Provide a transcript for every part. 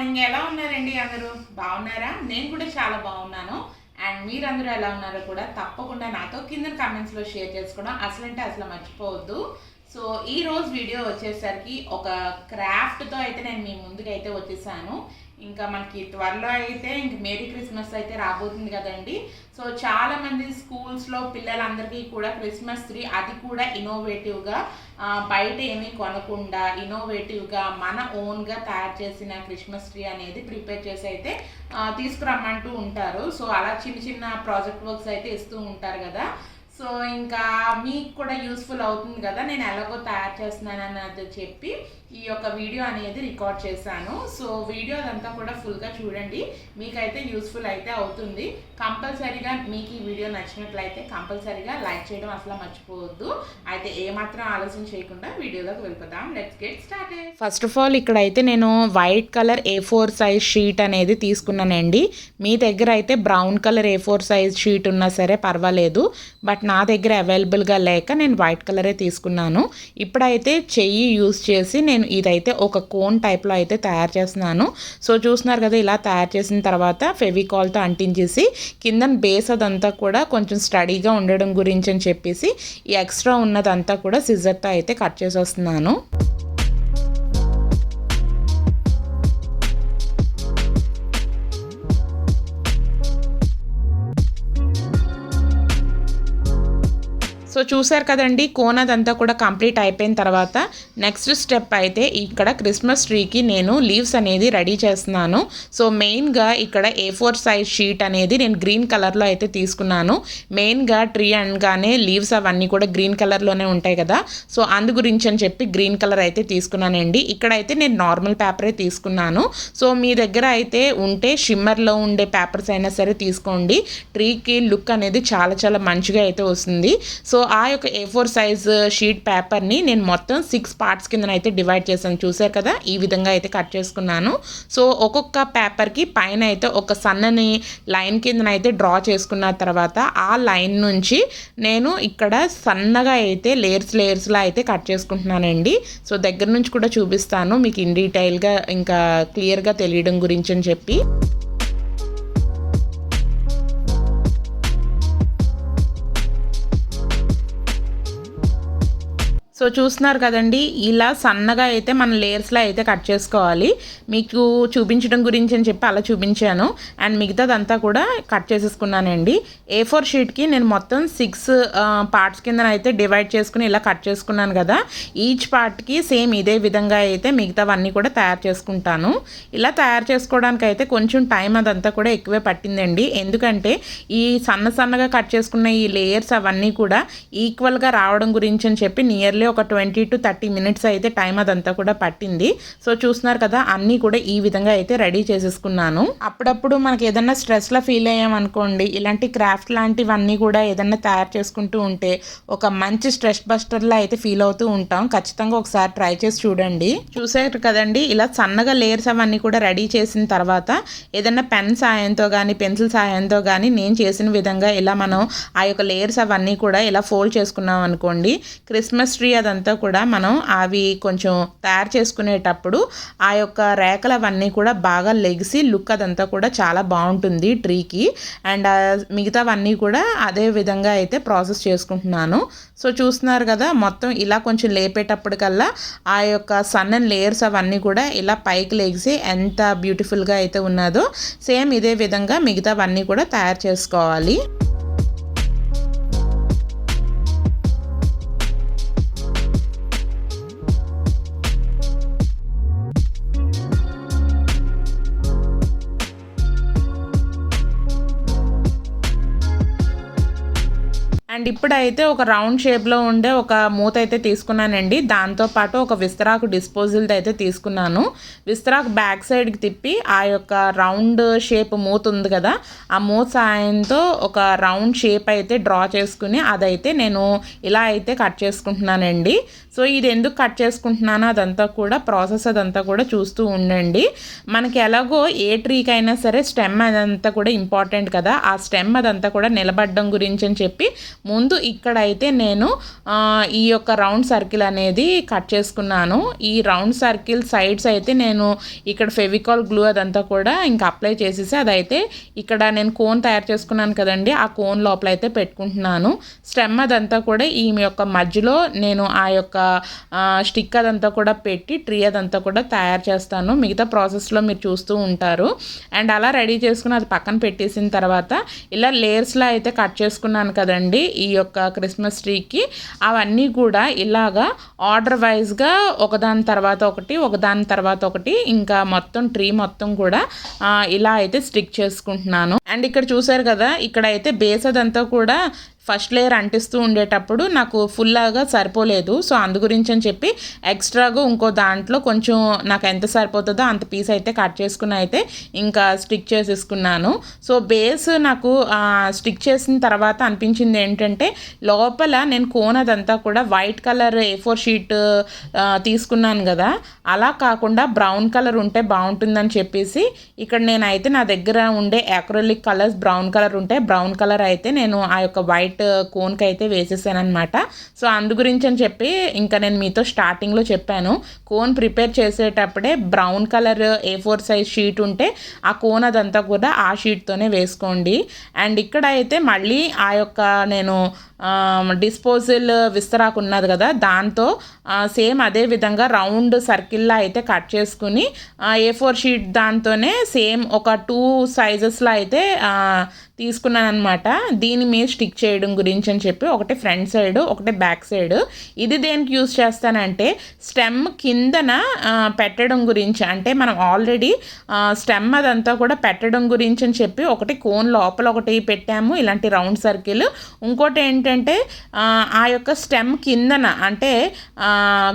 Morning. ఎలా ఉన్నారండి అందరూ? బాగున్నారా? నేను కూడా చాలా బాగున్నాను. అండ్ మీరందరూ ఎలా ఉన్నారో కూడా తప్పకుండా నాతో కింద కామెంట్స్లో షేర్ చేసుకోవడం అసలు మర్చిపోవద్దు. సో ఈ రోజు వీడియో వచ్చేసరికి ఒక క్రాఫ్ట్తో అయితే నేను మీ ముందుకైతే వచ్చేసాను. ఇంకా మనకి త్వరలో అయితే ఇంక మేరీ క్రిస్మస్ అయితే రాబోతుంది కదండి. సో చాలామంది స్కూల్స్లో పిల్లలందరికీ కూడా క్రిస్మస్ ట్రీ, అది కూడా ఇన్నోవేటివ్గా, బయట ఏమీ కొనకుండా ఇన్నోవేటివ్గా మన ఓన్గా తయారు చేసిన క్రిస్మస్ ట్రీ అనేది ప్రిపేర్ చేసి అయితే తీసుకురమ్మంటూ ఉంటారు. సో అలా చిన్న చిన్న ప్రాజెక్ట్ వర్క్స్ అయితే ఇస్తూ ఉంటారు కదా. సో ఇంకా మీకు కూడా యూస్ఫుల్ అవుతుంది కదా, నేను ఎలాగో తయారు చేస్తున్నాను అన్నది చెప్పి ఈ యొక్క వీడియో అనేది రికార్డ్ చేశాను. సో వీడియో అదంతా కూడా ఫుల్గా చూడండి, మీకైతే యూస్ఫుల్ అయితే అవుతుంది. కంపల్సరీగా మీకు ఈ వీడియో నచ్చినట్లయితే కంపల్సరీగా లైక్ చేయడం అసలు మర్చిపోవద్దు. అయితే ఏమాత్రం ఆలోచన చేయకుండా వీడియోలోకి వెళ్ళిపోదాం. Let's get started. First of all ఇక్కడైతే నేను white colour A4 size sheet అనేది తీసుకున్నానండి. మీ దగ్గర అయితే brown colour A4 size sheet ఉన్నా సరే పర్వాలేదు, బట్ నా దగ్గర అవైలబుల్గా లేక నేను వైట్ కలరే తీసుకున్నాను. ఇప్పుడైతే చెయ్యి యూజ్ చేసి నేను ఇదైతే ఒక కోన్ టైప్లో అయితే తయారు చేస్తున్నాను. సో చూస్తున్నారు కదా, ఇలా తయారు చేసిన తర్వాత ఫెవికాల్తో అంటించేసి కింద బేస్ అదంతా కూడా కొంచెం స్టడీగా ఉండడం గురించి అని చెప్పేసి ఈ ఎక్స్ట్రా ఉన్నదంతా కూడా సిజర్తో అయితే కట్ చేసేస్తున్నాను. సో చూసారు కదండి, కోన్ అదంతా కూడా కంప్లీట్ అయిపోయిన తర్వాత నెక్స్ట్ స్టెప్ అయితే ఇక్కడ క్రిస్మస్ ట్రీకి నేను లీవ్స్ అనేది రెడీ చేస్తున్నాను. సో మెయిన్గా ఇక్కడ A4 సైజ్ షీట్ అనేది నేను గ్రీన్ కలర్లో అయితే తీసుకున్నాను. మెయిన్గా ట్రీ అనగానే లీవ్స్ అవన్నీ కూడా గ్రీన్ కలర్లోనే ఉంటాయి కదా, సో అందు గురించి అని చెప్పి గ్రీన్ కలర్ అయితే తీసుకున్నానండి. ఇక్కడైతే నేను నార్మల్ పేపరే తీసుకున్నాను. సో మీ దగ్గర అయితే ఉంటే షిమ్మర్లో ఉండే పేపర్స్ అయినా సరే తీసుకోండి. ట్రీకి లుక్ అనేది చాలా చాలా మంచిగా అయితే వస్తుంది. సో ఆ యొక్క A4 సైజ్ షీట్ పేపర్ని నేను మొత్తం 6 పార్ట్స్ కింద అయితే డివైడ్ చేశాను. చూసారు కదా, ఈ విధంగా అయితే కట్ చేసుకున్నాను. సో ఒక్కొక్క పేపర్కి పైన అయితే ఒక సన్నని లైన్ కింద అయితే డ్రా చేసుకున్న తర్వాత ఆ లైన్ నుంచి నేను ఇక్కడ సన్నగా అయితే లేయర్స్లా అయితే కట్ చేసుకుంటున్నానండి. సో దగ్గర నుంచి కూడా చూపిస్తాను మీకు ఇన్ డీటెయిల్గా ఇంకా క్లియర్గా తెలియడం గురించి అని చెప్పి. సో చూస్తున్నారు కదండి, ఇలా సన్నగా అయితే మన లేయర్స్లో అయితే కట్ చేసుకోవాలి. మీకు చూపించడం గురించి అని చెప్పి అలా చూపించాను. అండ్ మిగతాదంతా కూడా కట్ చేసేసుకున్నానండి. A4 షీట్కి నేను మొత్తం 6 పార్ట్స్ కింద అయితే డివైడ్ చేసుకుని ఇలా కట్ చేసుకున్నాను కదా. ఈచ్ పార్ట్కి సేమ్ ఇదే విధంగా అయితే మిగతావన్నీ కూడా తయారు చేసుకుంటాను. ఇలా తయారు చేసుకోవడానికి అయితే కొంచెం టైం అదంతా కూడా ఎక్కువే పట్టిందండి. ఎందుకంటే ఈ సన్నగా కట్ చేసుకున్న ఈ లేయర్స్ అవన్నీ కూడా ఈక్వల్గా రావడం గురించి అని చెప్పి నియర్లీ ఒక 20 to 30 మినిట్స్ అయితే టైం అదంతా కూడా పట్టింది. సో చూస్తున్నారు కదా, అన్నీ కూడా ఈ విధంగా అయితే రెడీ చేసేసుకున్నాను. అప్పుడప్పుడు మనకి ఏదన్నా స్ట్రెస్లో ఫీల్ అయ్యామనుకోండి, ఇలాంటి క్రాఫ్ట్ లాంటివన్నీ కూడా ఏదన్నా తయారు చేసుకుంటూ ఉంటే ఒక మంచి స్ట్రెస్ బస్టర్లా అయితే ఫీల్ అవుతూ ఉంటాం. ఖచ్చితంగా ఒకసారి ట్రై చేసి చూడండి. చూసారు కదండి, ఇలా సన్నగా లేయర్స్ అవన్నీ కూడా రెడీ చేసిన తర్వాత ఏదన్నా పెన్ సాయంతో కానీ పెన్సిల్ సాయంతో కానీ నేను చేసిన విధంగా ఇలా మనం ఆ యొక్క లేయర్స్ అవన్నీ కూడా ఇలా ఫోల్డ్ చేసుకున్నాం అనుకోండి, క్రిస్మస్ ట్రీ అదంతా కూడా మనం అవి కొంచెం తయారు చేసుకునేటప్పుడు ఆ యొక్క రేఖలు అవన్నీ కూడా బాగా లెగిసి లుక్ అదంతా కూడా చాలా బాగుంటుంది ట్రీకి. అండ్ మిగతావన్నీ కూడా అదే విధంగా అయితే ప్రాసెస్ చేసుకుంటున్నాను. సో చూస్తున్నారు కదా, మొత్తం ఇలా కొంచెం లేపేటప్పటికల్లా ఆ యొక్క సన్నని లేయర్స్ అవన్నీ కూడా ఇలా పైకి లెగిసి ఎంత బ్యూటిఫుల్గా అయితే ఉన్నదో సేమ్ ఇదే విధంగా మిగతావన్నీ కూడా తయారు చేసుకోవాలి. అండ్ ఇప్పుడైతే ఒక రౌండ్ షేప్లో ఉండే ఒక మూత అయితే తీసుకున్నానండి. దాంతోపాటు ఒక విస్తరాకు డిస్పోజల్ది అయితే తీసుకున్నాను. విస్తరాకు బ్యాక్ సైడ్కి తిప్పి ఆ యొక్క రౌండ్ షేప్ మూత ఉంది కదా, ఆ మూత సాయంతో ఒక రౌండ్ షేప్ అయితే డ్రా చేసుకుని అదైతే నేను ఇలా అయితే కట్ చేసుకుంటున్నానండి. సో ఇది ఎందుకు కట్ చేసుకుంటున్నానో అదంతా కూడా ప్రాసెస్ అదంతా కూడా చూస్తూ ఉండండి. మనకి ఎలాగో ఏ ట్రీకి అయినా సరే స్టెమ్ అదంతా కూడా ఇంపార్టెంట్ కదా, ఆ స్టెమ్ అదంతా కూడా నిలబడడం గురించి అని చెప్పి ముందు ఇక్కడైతే నేను ఈ యొక్క రౌండ్ సర్కిల్ అనేది కట్ చేసుకున్నాను. ఈ రౌండ్ సర్కిల్ సైడ్స్ అయితే నేను ఇక్కడ ఫెవికాల్ గ్లూ అదంతా కూడా ఇంకా అప్లై చేసేసి అదైతే ఇక్కడ నేను కోన్ తయారు చేసుకున్నాను కదండి, ఆ కోన్ లోపల అయితే పెట్టుకుంటున్నాను. స్టెమ్ అదంతా కూడా ఈ యొక్క మధ్యలో నేను ఆ యొక్క స్టిక్ అదంతా కూడా పెట్టి ట్రీ అదంతా కూడా తయారు చేస్తాను. మిగతా ప్రాసెస్లో మీరు చూస్తూ ఉంటారు. అండ్ అలా రెడీ చేసుకుని అది పక్కన పెట్టేసిన తర్వాత ఇలా లేయర్స్లో అయితే కట్ చేసుకున్నాను కదండి ఈ యొక్క క్రిస్మస్ ట్రీకి. అవన్నీ కూడా ఇలాగా ఆర్డర్ వైజ్గా ఒకదాని తర్వాత ఒకటి ఇంకా మొత్తం ట్రీ మొత్తం కూడా ఇలా అయితే స్టిక్ చేసుకుంటున్నాను. అండ్ ఇక్కడ చూసారు కదా, ఇక్కడ అయితే బేస్ అదంతా కూడా ఫస్ట్ లేయర్ అంటిస్తూ ఉండేటప్పుడు నాకు ఫుల్లాగా సరిపోలేదు. సో అందు గురించి అని చెప్పి ఎక్స్ట్రాగా ఇంకో దాంట్లో కొంచెం నాకు ఎంత సరిపోతుందో అంత పీస్ అయితే కట్ చేసుకుని అయితే ఇంకా స్టిక్ చేసేసుకున్నాను. సో బేస్ నాకు స్టిక్ చేసిన తర్వాత అనిపించింది ఏంటంటే లోపల నేను కోన్ అదంతా కూడా వైట్ కలర్ A4 షీట్ తీసుకున్నాను కదా, అలా కాకుండా బ్రౌన్ కలర్ ఉంటే బాగుంటుందని చెప్పేసి ఇక్కడ నేనైతే నా దగ్గర ఉండే అక్రిలిక్ కలర్స్ బ్రౌన్ కలర్ ఉంటే బ్రౌన్ కలర్ అయితే నేను ఆ యొక్క వైట్ కోన్కి అయితే వేసేసానమాట. సో అందు గురించి అని చెప్పి ఇంకా నేను మీతో స్టార్టింగ్లో చెప్పాను, కోన్ ప్రిపేర్ చేసేటప్పుడే brown colour A4 size sheet ఉంటే ఆ కోన్ అదంతా కూడా ఆ షీట్తోనే వేసుకోండి. అండ్ ఇక్కడ అయితే మళ్ళీ ఆ యొక్క నేను డిస్పోజల్ విస్తరాకు ఉన్నది కదా, దాంతో సేమ్ అదే విధంగా రౌండ్ సర్కిల్లా అయితే కట్ చేసుకుని A4 షీట్ దాంతోనే సేమ్ ఒక 2 సైజెస్లో అయితే తీసుకున్నాను అనమాట. దీని మీద స్టిక్ చేయడం గురించి అని చెప్పి ఒకటి ఫ్రంట్ సైడ్ ఒకటి బ్యాక్ సైడ్. ఇది దేనికి యూజ్ చేస్తానంటే స్టెమ్ కిందన పెట్టడం గురించి, అంటే మనం ఆల్రెడీ స్టెమ్ అదంతా కూడా పెట్టడం గురించి అని చెప్పి ఒకటి కోన్ లోపల ఒకటి పెట్టాము ఇలాంటి రౌండ్ సర్కిల్. ఇంకోటి ఏంటంటే ఆ యొక్క స్టెమ్ కిందన అంటే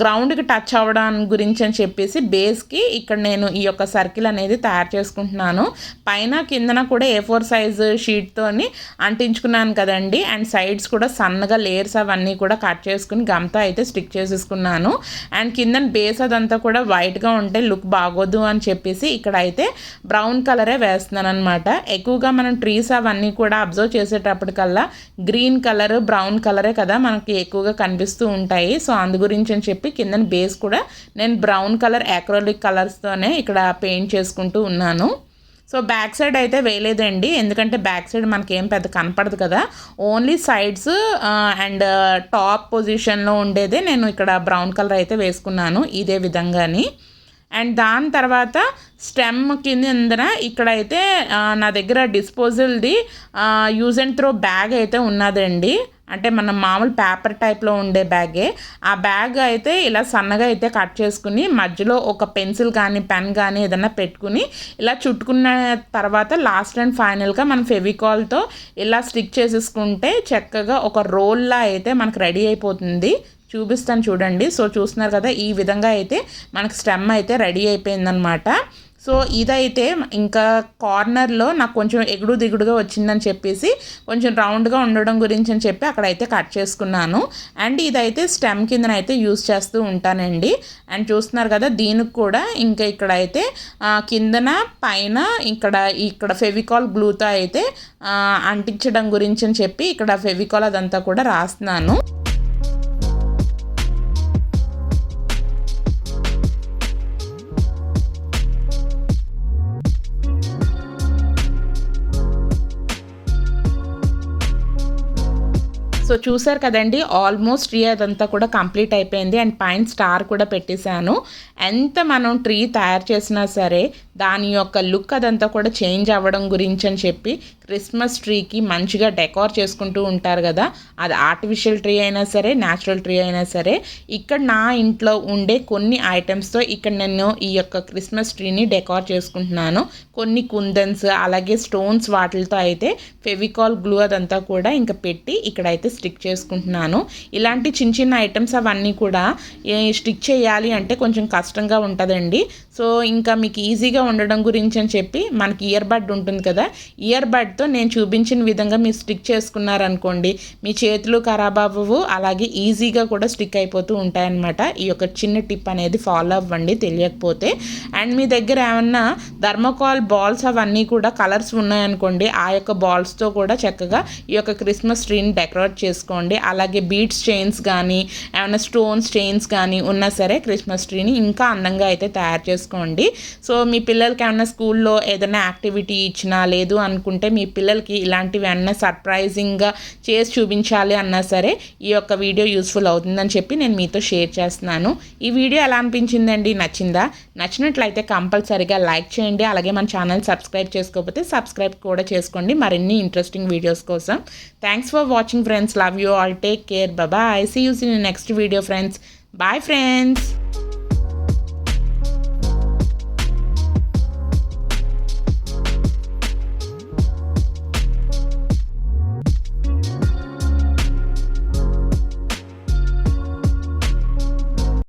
గ్రౌండ్కి టచ్ అవ్వడం గురించి అని చెప్పేసి బేస్కి ఇక్కడ నేను ఈ యొక్క సర్కిల్ అనేది తయారు చేసుకుంటున్నాను. పైన కిందన కూడా A4 సైజ్ షీట్తోని అంటించుకున్నాను కదండి. అండ్ సైడ్స్ కూడా సన్నగా లేయర్స్ అవన్నీ కూడా కట్ చేసుకుని గమ్తో అయితే స్టిక్ చేసేసుకున్నాను. అండ్ కింద బేస్ అదంతా కూడా వైట్గా ఉంటే లుక్ బాగోదు అని చెప్పేసి ఇక్కడ అయితే బ్రౌన్ కలరే వేస్తున్నాను అనమాట. ఎక్కువగా మనం ట్రీస్ అవన్నీ కూడా అబ్జర్వ్ చేసేటప్పటికల్లా గ్రీన్ కలర్ బ్రౌన్ కలరే కదా మనకి ఎక్కువగా కనిపిస్తూ ఉంటాయి. సో అందు గురించి అని చెప్పి కింద బేస్ కూడా నేను బ్రౌన్ కలర్ అక్రిలిక్ కలర్స్తోనే ఇక్కడ పెయింట్ చేసుకుంటూ ఉన్నాను. సో బ్యాక్ సైడ్ అయితే వేయలేదండి, ఎందుకంటే బ్యాక్ సైడ్ మనకి ఏం పెద్ద కనపడదు కదా, ఓన్లీ సైడ్స్ అండ్ టాప్ పొజిషన్లో ఉండేదే నేను ఇక్కడ బ్రౌన్ కలర్ అయితే వేసుకున్నాను ఇదే విధంగాని. అండ్ దాని తర్వాత స్టెమ్ కింద ఇక్కడైతే నా దగ్గర డిస్పోజల్ది యూజ్ అండ్ త్రో బ్యాగ్ అయితే ఉన్నదండి. అంటే మనం మామూలు పేపర్ టైప్లో ఉండే బ్యాగే. ఆ బ్యాగ్ అయితే ఇలా సన్నగా అయితే కట్ చేసుకుని మధ్యలో ఒక పెన్సిల్ కానీ పెన్ కానీ ఏదన్నా పెట్టుకుని ఇలా చుట్టుకున్న తర్వాత లాస్ట్ అండ్ ఫైనల్గా మనం ఫెవికాల్తో ఇలా స్టిక్ చేసేసుకుంటే చక్కగా ఒక రోల్లా అయితే మనకు రెడీ అయిపోతుంది. చూపిస్తాను చూడండి. సో చూస్తున్నారు కదా, ఈ విధంగా అయితే మనకు స్టెమ్ అయితే రెడీ అయిపోయిందనమాట. సో ఇదైతే ఇంకా కార్నర్లో నాకు కొంచెం ఎగుడు దిగుడుగా వచ్చిందని చెప్పేసి కొంచెం రౌండ్గా ఉండడం గురించి అని చెప్పి అక్కడైతే కట్ చేసుకున్నాను. అండ్ ఇదైతే స్టెమ్ కిందనైతే యూజ్ చేస్తూ ఉంటానండి. అండ్ చూస్తున్నారు కదా, దీనికి కూడా ఇంకా ఇక్కడైతే కిందన పైన ఇక్కడ ఫెవికాల్ గ్లూతో అయితే అంటించడం గురించి అని చెప్పి ఇక్కడ ఫెవికాల్ అదంతా కూడా రాస్తున్నాను. సో చూసారు కదండి, ఆల్మోస్ట్ ట్రీ అదంతా కూడా కంప్లీట్ అయిపోయింది. అండ్ పైన స్టార్ కూడా పెట్టేశాను. ఎంత మనం ట్రీ తయారు చేసినా సరే దాని యొక్క లుక్ అదంతా కూడా చేంజ్ అవ్వడం గురించి అని చెప్పి క్రిస్మస్ ట్రీకి మంచిగా డెకార్ చేసుకుంటూ ఉంటారు కదా, అది ఆర్టిఫిషియల్ ట్రీ అయినా సరే న్యాచురల్ ట్రీ అయినా సరే. ఇక్కడ నా ఇంట్లో ఉండే కొన్ని ఐటమ్స్తో ఇక్కడ నేను ఈ యొక్క క్రిస్మస్ ట్రీని డెకార్ చేసుకుంటున్నాను. కొన్ని కుందన్స్ అలాగే స్టోన్స్ వాటితో అయితే ఫెవికాల్ గ్లూ అదంతా కూడా ఇంకా పెట్టి ఇక్కడైతే స్టిక్ చేసుకుంటున్నాను. ఇలాంటి చిన్న చిన్న ఐటమ్స్ అవన్నీ కూడా స్టిక్ చేయాలి అంటే కొంచెం కష్టంగా ఉంటుందండి. సో ఇంకా మీకు ఈజీగా ఉండడం గురించి అని చెప్పి మనకి ఇయర్ బడ్ ఉంటుంది కదా, ఇయర్ బడ్తో నేను చూపించిన విధంగా మీరు స్టిక్ చేసుకున్నారనుకోండి మీ చేతులు ఖరాబ్ అవ్వవు, అలాగే ఈజీగా కూడా స్టిక్ అయిపోతూ ఉంటాయన్నమాట. ఈ యొక్క చిన్న టిప్ అనేది ఫాలో అవ్వండి తెలియకపోతే. అండ్ మీ దగ్గర ఏమన్నా థర్మోకాల్ బాల్స్ అవన్నీ కూడా కలర్స్ ఉన్నాయనుకోండి, ఆ యొక్క బాల్స్తో కూడా చక్కగా ఈ యొక్క క్రిస్మస్ ట్రీని డెకరేట్ చేసుకోండి. అలాగే బీడ్స్ చైన్స్ కానీ ఏమైనా స్టోన్స్ చైన్స్ కానీ ఉన్నా సరే క్రిస్మస్ ట్రీని ఇంకా అందంగా అయితే తయారు చేసుకోండి. సో మీ పిల్లలకి ఏమన్నా స్కూల్లో ఏదైనా యాక్టివిటీ ఇచ్చినా, లేదు అనుకుంటే మీ పిల్లలకి ఇలాంటివి ఏమన్నా సర్ప్రైజింగ్గా చేసి చూపించాలి అన్నా సరే ఈ యొక్క వీడియో యూస్ఫుల్ అవుతుందని చెప్పి నేను మీతో షేర్ చేస్తున్నాను. ఈ వీడియో ఎలా అనిపించిందండి? నచ్చిందా? నచ్చినట్లయితే కంపల్సరీగా లైక్ చేయండి. అలాగే మన ఛానల్ సబ్స్క్రైబ్ చేసుకోకపోతే సబ్స్క్రైబ్ కూడా చేసుకోండి మరిన్ని ఇంట్రెస్టింగ్ వీడియోస్ కోసం. Thanks for watching friends. Love you all. Take care. Bye. See you in next video friends. Bye friends.